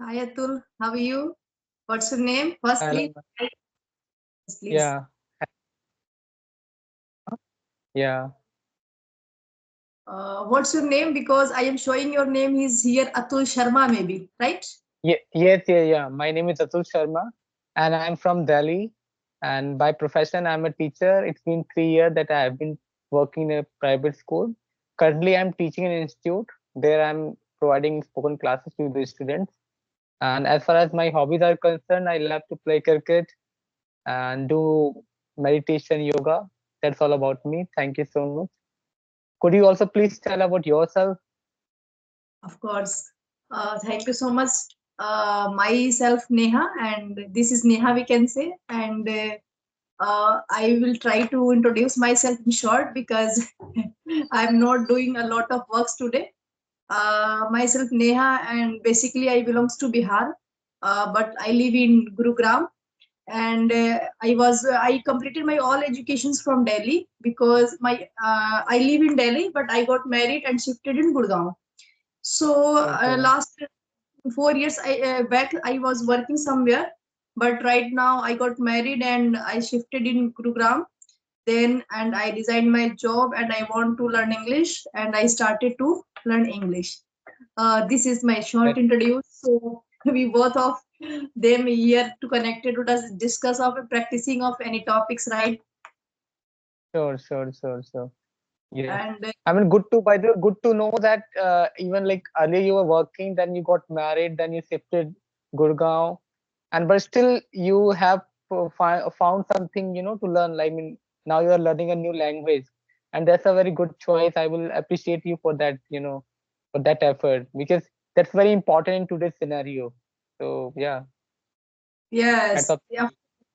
Hi Atul, how are you? What's your name? First, Hello. please. Yes, please. Yeah, yeah, What's your name? Because I am showing your name is here Atul Sharma, maybe, right? yeah. My name is Atul Sharma, and I'm from Delhi. And by profession, I'm a teacher. It's been 3 years that I have been working in a private school. Currently, I'm teaching in an institute. There, I'm providing spoken classes to the students. And as far as my hobbies are concerned, I love to play cricket and do meditation, yoga. That's all about me. Thank you so much. Could you also please tell about yourself? Of course. Thank you so much. Myself, Neha, and this is Neha, we can say. And I will try to introduce myself in short because I'm not doing a lot of works today. Myself Neha, and basically I belongs to Bihar, but I live in Gurugram, and I completed my all educations from Delhi because my I live in Delhi, but I got married and shifted in Gurgaon. So Okay, last 4 years back I was working somewhere, but right now I got married and I shifted in Gurugram. Then and I resigned my job and I want to learn English and I started to learn English. This is my short that introduce. So we both of them here to connected to us discuss of practicing of any topics, right? sure. Yes. And I mean, good to, by the way, good to know that even like earlier you were working, then you got married, then you shifted Gurgaon, and but still you have found something, to learn. I mean, now you are learning a new language, and that's a very good choice. I will appreciate you for that, for that effort, because that's very important in today's scenario. So yeah, hats yes, off to yeah, you.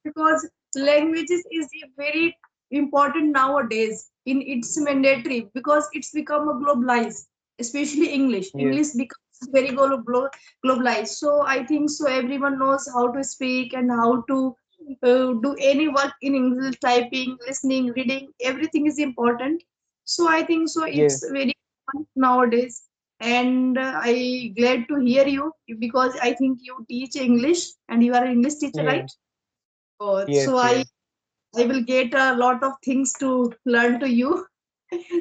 because languages is a very important nowadays. In it's mandatory because it's become a globalized, especially English. Yes, English becomes very globalized. So I think so everyone knows how to speak and how to do any work in English, typing, listening, reading. Everything is important. So I think so yes, it's very important nowadays. And I glad to hear you because I think you teach English and you are an English teacher, yes, right? Oh, yes, so yes. I will get a lot of things to learn to you.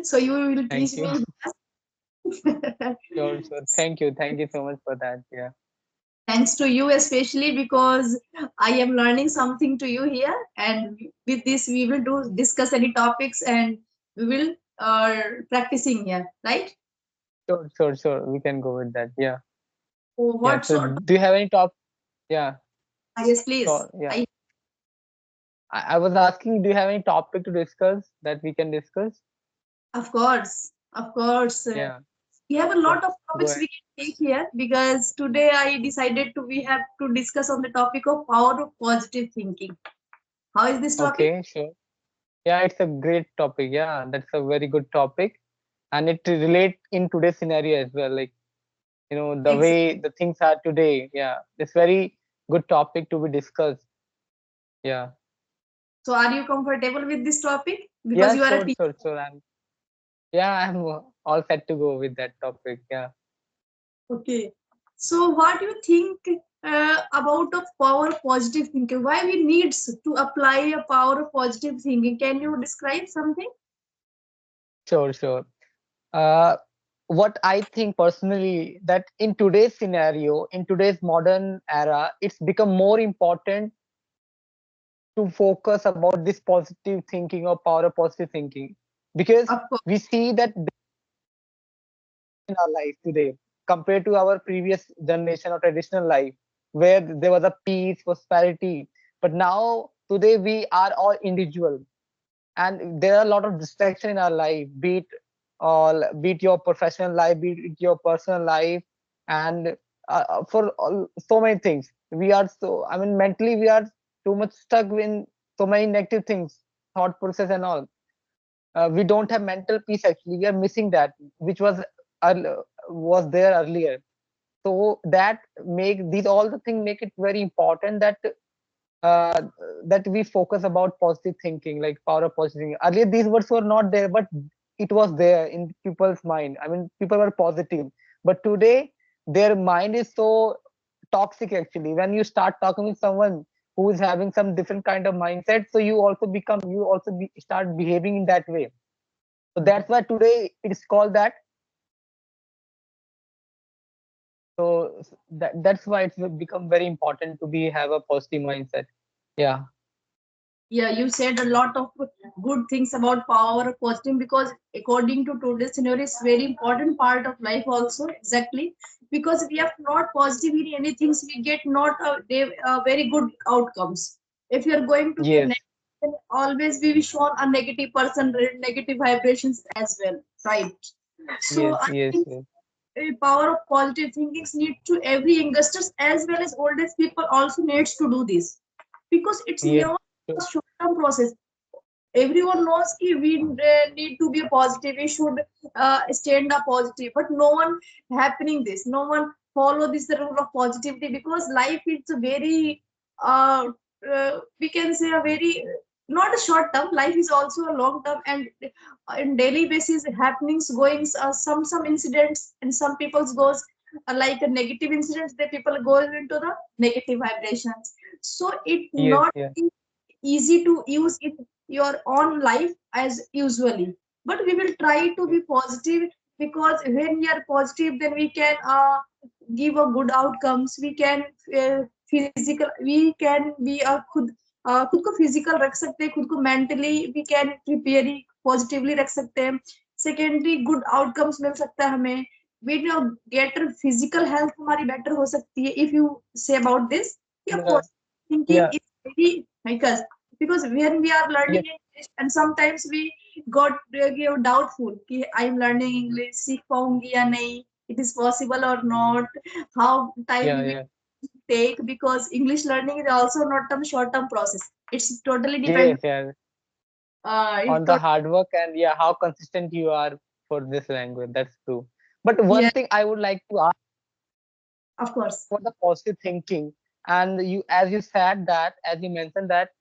So you will teach Thank you. me. Sure. Thank you so much for that. Yeah. Thanks to you especially because I am learning something to you here, and with this we will do discuss any topics and we will practicing here, right? Sure. We can go with that. Yeah. So Yeah. what So sort? do you have any top? Yeah. Yes, please. So yeah. I I was asking, do you have any topic to discuss that we can discuss? of course. Yeah. We have a Go lot of go topics ahead. we can take here because today I decided to we have to discuss on the topic of power of positive thinking. How is this topic? Okay. Sure. Yeah. It's a great topic. Yeah. That's a very good topic, and it relate in today's scenario as well. Like, the Exactly. way the things are today. Yeah. It's very good topic to be discussed. Yeah. So are you comfortable with this topic? Because Yeah. you are a teacher. Sure. I'm all set to go with that topic. Yeah. Okay. So what do you think about of power of positive thinking? Why we needs to apply a power of positive thinking? Can you describe something? Sure. uh, what I think personally, that in today's scenario, in today's modern era, it's become more important to focus about this positive thinking or power of positive thinking, because Of course. we see that in our life today compared to our previous generation or traditional life, where there was a peace, prosperity. But now today we are all individual, and there are a lot of distraction in our life, be it your professional life, be it your personal life, and for so many things, we are so, I mean, mentally we are too much stuck in so many negative things, thought process and all. We don't have mental peace, actually we are missing that, which was there earlier. So that make these all the things make it very important that uh, that we focus about positive thinking, like power of positive thinking. Earlier these words were not there, but it was there in people's mind. I mean, people were positive, but today their mind is so toxic actually. When you start talking with someone who is having some different kind of mindset, so you also start behaving in that way. So that's why today it's called that. So that's why it's become very important to be have a positive mindset. Yeah. Yeah, you said a lot of good things about power of positive, because according to today's scenario, it's very important part of life also. Exactly, because we are not positive in anything, so we get not very good outcomes. If you are going to be a Yes. negative, then always we will shown a negative person, negative vibrations as well, right? So Yes. I Yes. think Yes. a power of positive thinking need to every youngsters as well as oldest people also needs to do this, because it's Yes. never So, a short term process. Everyone knows कि we need to be a positive, we should stand up positive, but no one happening this, no one follow this rule of positivity, because life is a very uh, we can say a very not a short term, life is also a long term, and in daily basis happenings goings, some incidents and some people's goes like a negative incidents, the people go into the negative vibrations, so it yes. not Yeah. easy to use in your own life as usually, but we will try to Yes. be positive, because when we are positive then we can give a good outcomes, we can physical, we can be a खुद को physical रख सकते हैं, खुद को mentally we can prepare positively रख सकते हैं, सेकेंडरी गुड आउटकम्स मिल सकता है हमें, वी गेट फिजिकल हेल्थ हमारी बेटर हो सकती है if you say about this, Yeah. thinking Yeah. is very like us, because when we are Yes. learning English and sometimes we got doubtful कि I am learning English, सीख पाऊंगी या नहीं, it is possible or not, how time Yeah. we Yeah. take, because English learning is also not a short term process, it's totally depend Yes. Yeah. it On the hard work and yeah, how consistent you are for this language. That's true. But yeah, one thing I would like to ask of course. for the positive thinking, and you, as you said that, as you mentioned that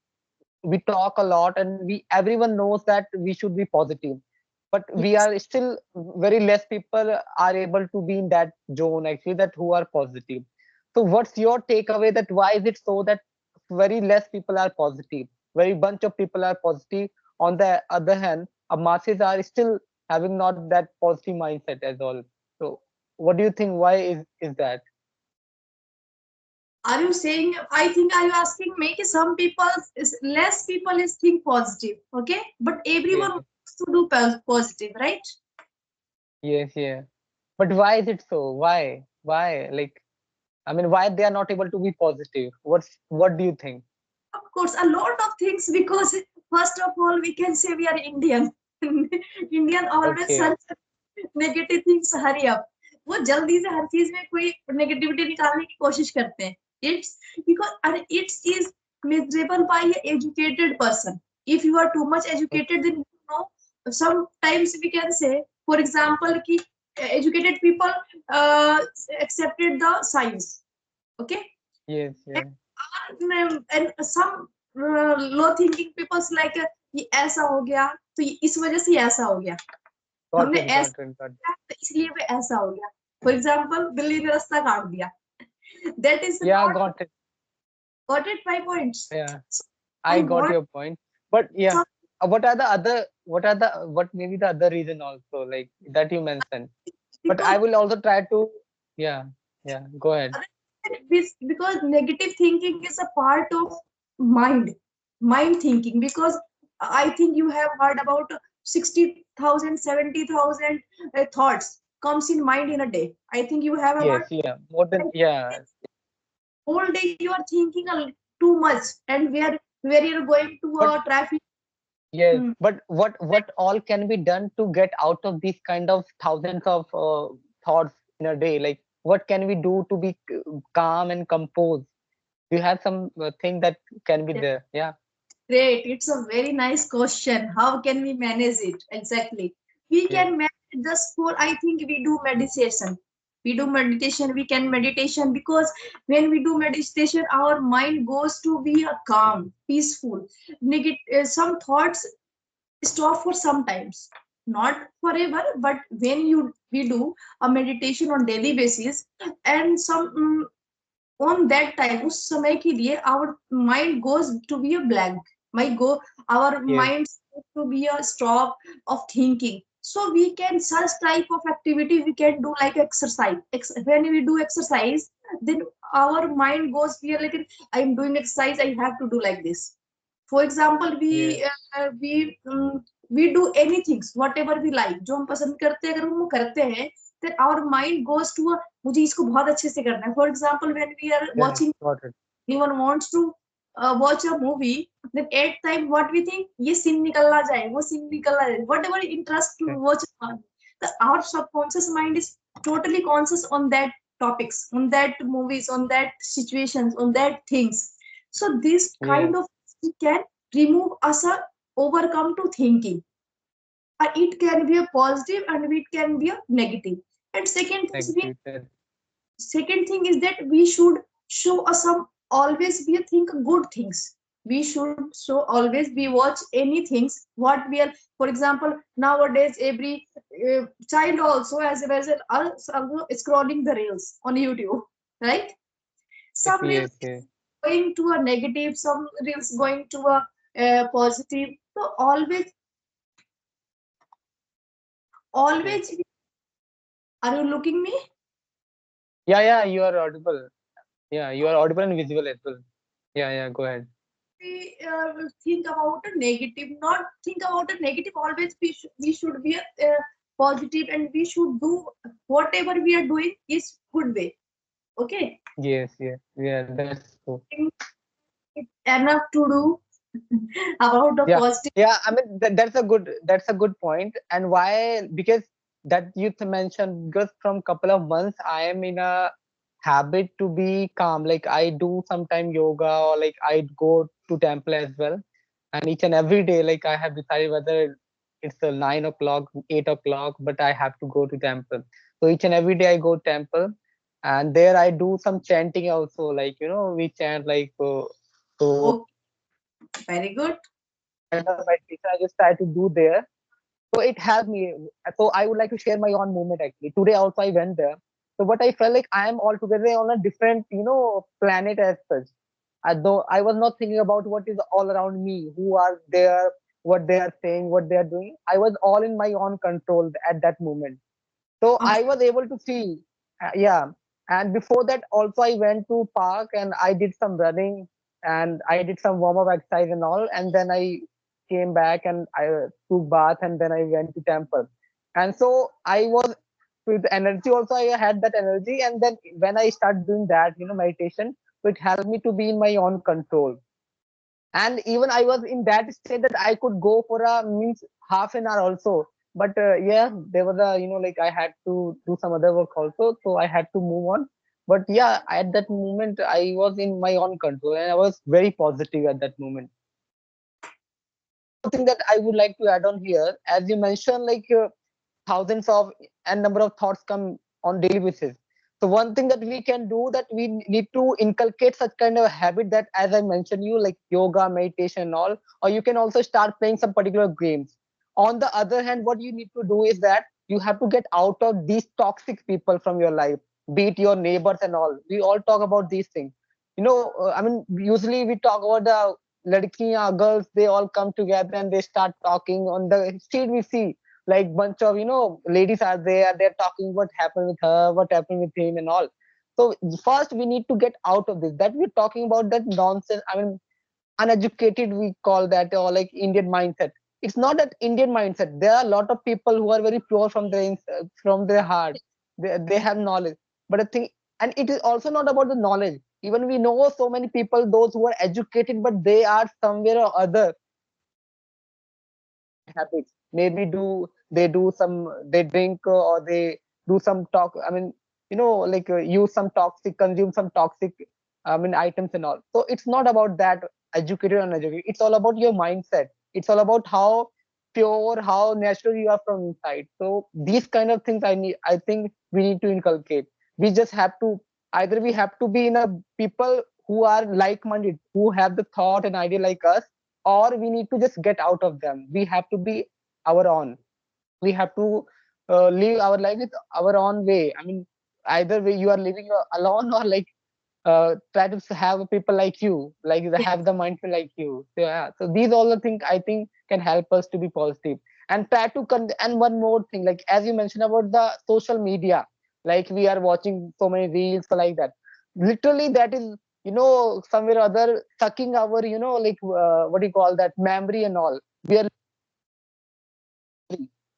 we talk a lot and we everyone knows that we should be positive, but we Yes. are still very less people are able to be in that zone actually, that who are positive. So what's your takeaway, that why is it so that very less people are positive, very bunch of people are positive, on the other hand masses are still having not that positive mindset as all? So what do you think, why is that? Are you saying, I think, are you asking me कि some people is less people is think positive, okay, but everyone Yes. wants to do positive, right? Yes. Yeah. But why is it so? Why? Like, I mean, why they are not able to be positive? What do you think? Of course, a lot of things, because first of all, we can say we are Indian. Indian always Okay. search negative things, hurry up. वो जल्दी से हर चीज में कोई negativity निकालने की कोशिश करते हैं. It's because and it is miserable by an educated person. If you are too much Okay. educated, then you know sometimes we can say, for example, कि educated people uh, accepted the science. Okay, Yes. Yeah. and some low thinking people's like ये ऐसा हो गया तो इस वजह से ऐसा हो गया, Got हमने it. ऐसा Got it. Got it. किया, तो इसलिए वो ऐसा हो गया. फॉर एग्जाम्पल बिल्ली ने रास्ता काट दिया, that is Yeah. Not Got it. Got it my points. Yeah. I I got want your point. But yeah, some, what are the other? What maybe the other reason also like that you mentioned? But I because will also try to. Yeah. Yeah. Go ahead. because negative thinking is a part of mind thinking, because I think you have heard about 60,000, 70,000 thoughts comes in mind in a day. I think you have Yes. heard. Yeah. More than yeah. Whole day you are thinking too much, and where you're going to But traffic. yes, Hmm. but what all can be done to get out of these kind of thousands of thoughts in a day? Like, what can we do to be calm and composed? Do you have some thing that can be Yeah, there? Yeah. great, it's a very nice question. How can we manage it exactly? We Yes. can manage just for, I think we do meditation. We do meditation. We can meditation, because when we do meditation, our mind goes to be a calm, peaceful. Some thoughts stop for sometimes, not forever, but when you we do a meditation on daily basis, and some on that time, उस समय के लिए our mind goes to be a blank. My go Our Yes. mind to be a stop of thinking. So we can such type of activity we can do like exercise. When we do exercise, then our mind goes here like I'm doing exercise, I have to do like this. For example, Yes. we do anything whatever we like, जो हम पसंद करते हैं अगर हम वो करते हैं, then our mind goes to a मुझे इसको बहुत अच्छे से करना है. For example, when we are Yes. watching, Got it. anyone wants to watch a movie, then at time what we think, ये scene निकलना जाए, वो scene निकलना जाए, whatever interest to Yes. watch our subconscious mind is totally conscious on that topics, on that movies, on that situations, on that things. So this Yes. kind of can remove us a overcome to thinking. It can be a positive and it can be a negative. And Negative. Yes. second thing is that we should show us some always be think good things. We should so always be watch any things what we are. For example, nowadays every child also as also scrolling the reels on YouTube, right? Yes. Some Yes. reels Yes. going to a negative, some reels going to a positive. So Yes. always, are you looking me? Yeah. Yeah. You are audible. Yeah. You are audible and visible as well. Yeah. Yeah. Go ahead. We think about a negative, not think about a negative. Always we should be a positive, and we should do whatever we are doing is good way. Okay, Yes. Yes. Yeah. That's true. think it's enough to do about the Yeah, positive. yeah. I mean, that's a good point. And why? Because that you mentioned, because from couple of months I am in a habit to be calm. Like I do sometime yoga, or like I go to temple as well. And each and every day, like I have decided whether it's 9 o'clock, 8 o'clock, but I have to go to temple. So each and every day I go temple, and there I do some chanting also. Like we chant like so. Okay, very good. Kind of meditation I just try to do there. So it helped me. So I would like to share my own moment actually. Today also I went there. So what I felt like I am altogether on a different, planet as such. Though I was not thinking about what is all around me, who are there, what they are saying, what they are doing. I was all in my own control at that moment. So Of I was able to feel, yeah. And before that also I went to park and I did some running, and I did some warm up exercise and all, and then I came back and I took bath, and then I went to temple. And so I was with energy also. I had that energy, and then when I started doing that, meditation, so it helped me to be in my own control. And even I was in that state that I could go for a means half an hour also. But yeah, there was a, like I had to do some other work also, so I had to move on. But yeah, at that moment I was in my own control, and I was very positive at that moment. One more thing that I would like to add on here, as you mentioned, like thousands of and number of thoughts come on daily basis. So one thing that we can do, that we need to inculcate such kind of habit, that as I mentioned you, like yoga, meditation and all, or you can also start playing some particular games. On the other hand, what you need to do is that you have to get out of these toxic people from your life, be it your neighbors and all. We all talk about these things. I mean, usually we talk about the ladkiyan girls, they all come together and they start talking. On the street we see like bunch of ladies are there, they're talking what happened with her, what happened with him and all. So first we need to get out of this, that we're talking about that nonsense. I mean, uneducated we call that, or like Indian mindset. It's not that Indian mindset. There are a lot of people who are very pure from their from their heart. They have knowledge. But I think, and it is also not about the knowledge. Even we know so many people, those who are educated, but they are somewhere or other bad habits. Maybe they drink, or they do some talk. I mean, like use some toxic, consume some toxic, I mean, items and all. So it's not about that educated or uneducated. It's all about your mindset. It's all about how pure, how natural you are from inside. So these kind of things I think we need to inculcate. We just have to, either we have to be in a people who are like-minded, who have the thought and idea like us, or we need to just get out of them. We have to be our own. We have to live our life with our own way. I mean, either way you are living alone, or like try to have people like you, like Yes, have the mindful like you. So, yeah, so these all the things I think can help us to be positive and try to and one more thing, like as you mentioned about the social media, like we are watching so many reels like that. Literally, that is, somewhere or other sucking our, like what do you call that, memory and all. We are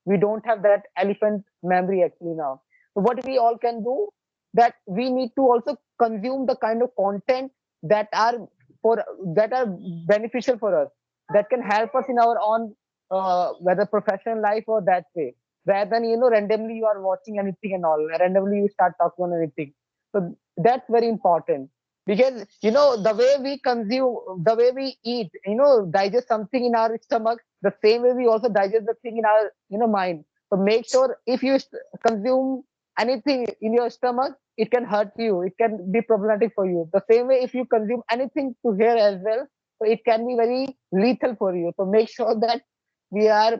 we don't have that elephant memory actually now. So what we all can do, that we need to also consume the kind of content that are for that are beneficial for us, that can help us in our own whether professional life or that way, rather than randomly you are watching anything and all, randomly you start talking on anything. So that's very important, because the way we consume, the way we eat, digest something in our stomach, the same way we also digest the thing in our mind. So make sure if you consume anything in your stomach, it can hurt you, it can be problematic for you. The same way if you consume anything to hear as well, so it can be very lethal for you. So make sure that we are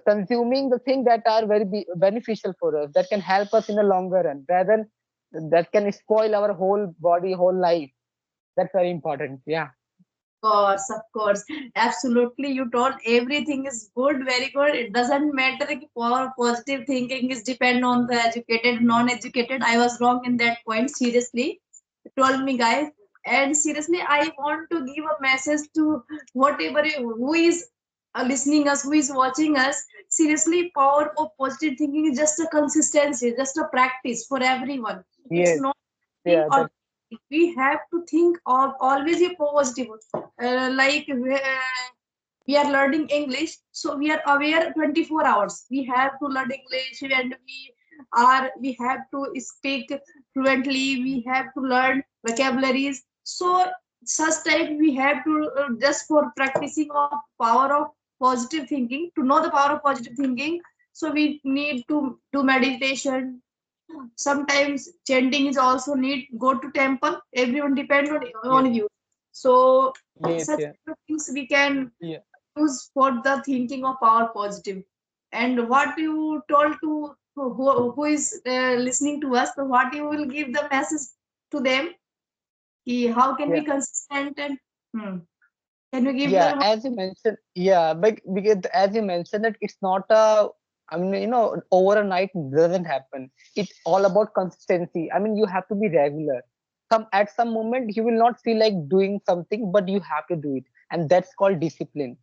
consuming the things that are very beneficial for us, that can help us in the longer run, rather than that can spoil our whole body, whole life. That's very important. Yeah. of course. Absolutely. You told everything is good, very good. It doesn't matter if for positive thinking is depend on the educated, non-educated. I was wrong in that point. Seriously. You told me, guys. And seriously, I want to give a message to whatever who is listening us, who is watching us. Seriously, power of positive thinking is just a consistency, just a practice for everyone. It's Yes. not think Yeah. or we have to think of always a positive. Like we are learning English, so we are aware 24 hours. We have to learn English, and we have to speak fluently. We have to learn vocabularies. So such time we have to just for practicing of power of positive thinking, to know the power of positive thinking. So we need to do meditation. Sometimes chanting is also need. Go to temple. Everyone depend Yes. on you. So Yes. such Yeah. things we can Yeah. use for the thinking of our positive. And what you told to who is listening to us, so what you will give the message to them, how can we Yeah. consistent and can you give Yeah, them? as you mentioned, yeah, but because as you mentioned that it's not a, I mean, overnight doesn't happen. It's all about consistency. I mean, you have to be regular. At some moment you will not feel like doing something, but you have to do it, and that's called discipline.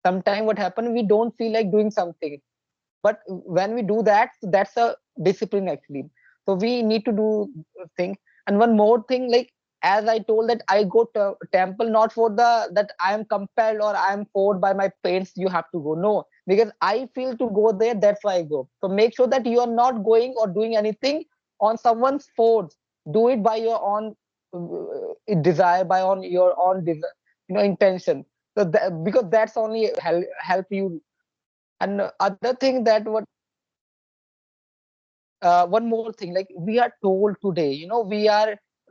Sometime what happen, we don't feel like doing something, but when we do that, that's a discipline actually. So we need to do thing. And one more thing, like as I told, that I go to temple not for the that I am compelled or I am forced by my parents, you have to go. No, because I feel to go there, that's why I go. So make sure that you are not going or doing anything on someone's force. Do it by your own desire, by on your own intention. So because that's only help you. And other thing that what one more thing, like we are told today,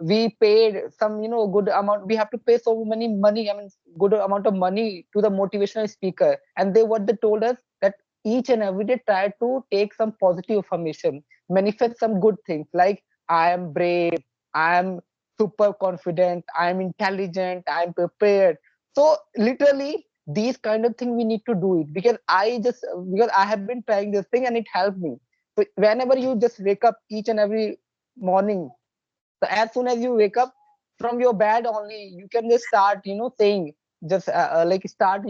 we paid some good amount, we have to pay so many money, I mean good amount of money to the motivational speaker, and they told us that each and every day try to take some positive affirmation, manifest some good things, like I am brave, I am super confident, I am intelligent, I am prepared. So literally these kind of thing we need to do it, because I have been trying this thing and it helped me. So whenever you just wake up each and every morning, so as soon as you wake up from your bed only, you can just start, saying, just like start,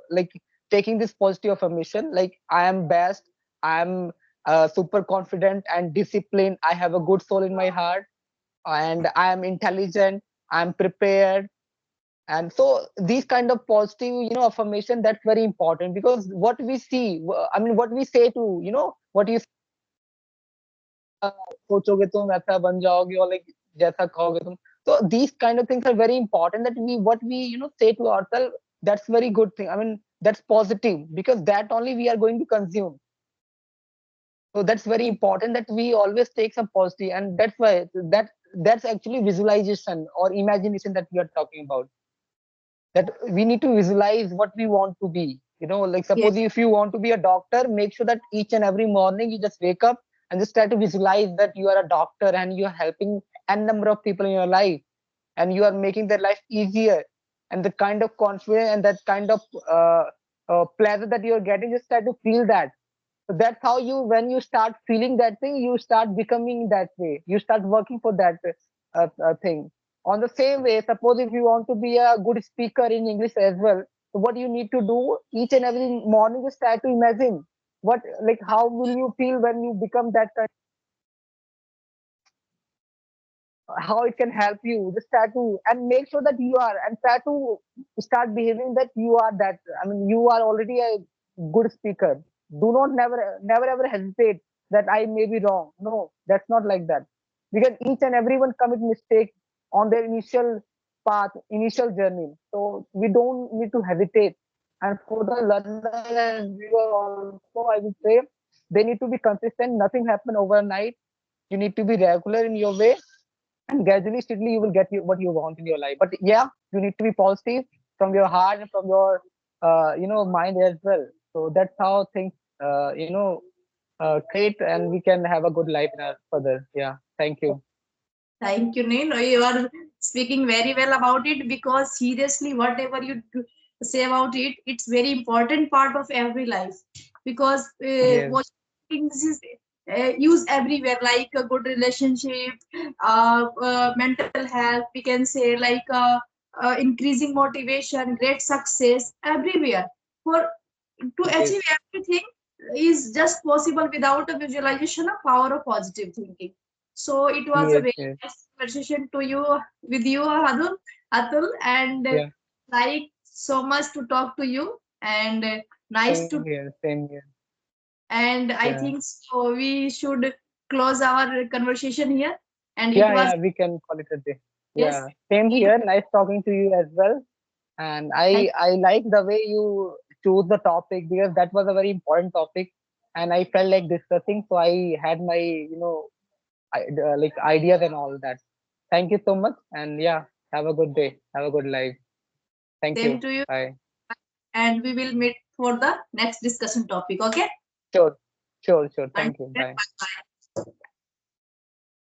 like taking this positive affirmation, like I am best, I am super confident and disciplined, I have a good soul in my heart, and I am intelligent, I am prepared. And so these kind of positive, affirmation, that's very important, because what we see, I mean, what we say to, what you सोचोगे तुम वैसा बन जाओगे, or like जैसा खाओगे तुम. So these kind of things are very important, that we what we say to ourselves, that's very good thing, I mean that's positive, because that only we are going to consume. So that's very important, that we always take some positive, and that's why that's actually visualization or imagination that we are talking about, that we need to visualize what we want to be. Like Yes, suppose if you want to be a doctor, make sure that each and every morning you just wake up and just try to visualize that you are a doctor and you are helping n number of people in your life, and you are making their life easier, and the kind of confidence and that kind of pleasure that you are getting, just try to feel that. So that's how you, when you start feeling that thing, you start becoming that way. You start working for that thing. On the same way, suppose if you want to be a good speaker in English as well, so what you need to do each and every morning is try to imagine what, like, how will you feel when you become that kind, how it can help you. Just try to and make sure that you are, and try to start behaving that you are that. I mean, you are already a good speaker. Do not never ever hesitate that I may be wrong. No, that's not like that. Because each and everyone commit mistake on their initial path, initial journey. So we don't need to hesitate. And for the learner and viewer also, I would say they need to be consistent. Nothing happen overnight. You need to be regular in your way, and gradually steadily you will get what you want in your life. But yeah, you need to be positive from your heart and from your mind as well. So that's how things create, and we can have a good life in our further. Yeah, thank you. Thank you, Neil. You are speaking very well about it, because seriously, whatever you say about it, it's very important part of every life. Because Yes, watching things is used everywhere, like a good relationship, mental health. We can say like increasing motivation, great success everywhere. For to yes, achieve everything is just possible without a visualization of power of positive thinking. So it was a yes, very yes. nice conversation to you with you, Atul, and Yeah, like so much to talk to you, and nice same to. here, same here. And I Yeah, think so we should close our conversation here. And it yeah, was, yeah, we can call it a day. yes, Yeah, same it, here, nice talking to you as well. And thank, I like the way you choose the topic, because that was a very important topic, and I felt like discussing, so I had my like ideas and all that. Thank you so much, and yeah, have a good day, have a good life. Thank same you. to you, Bye. and we will meet for the next discussion topic. Okay. Sure, sure, sure. Until Thank you. then, Bye. bye.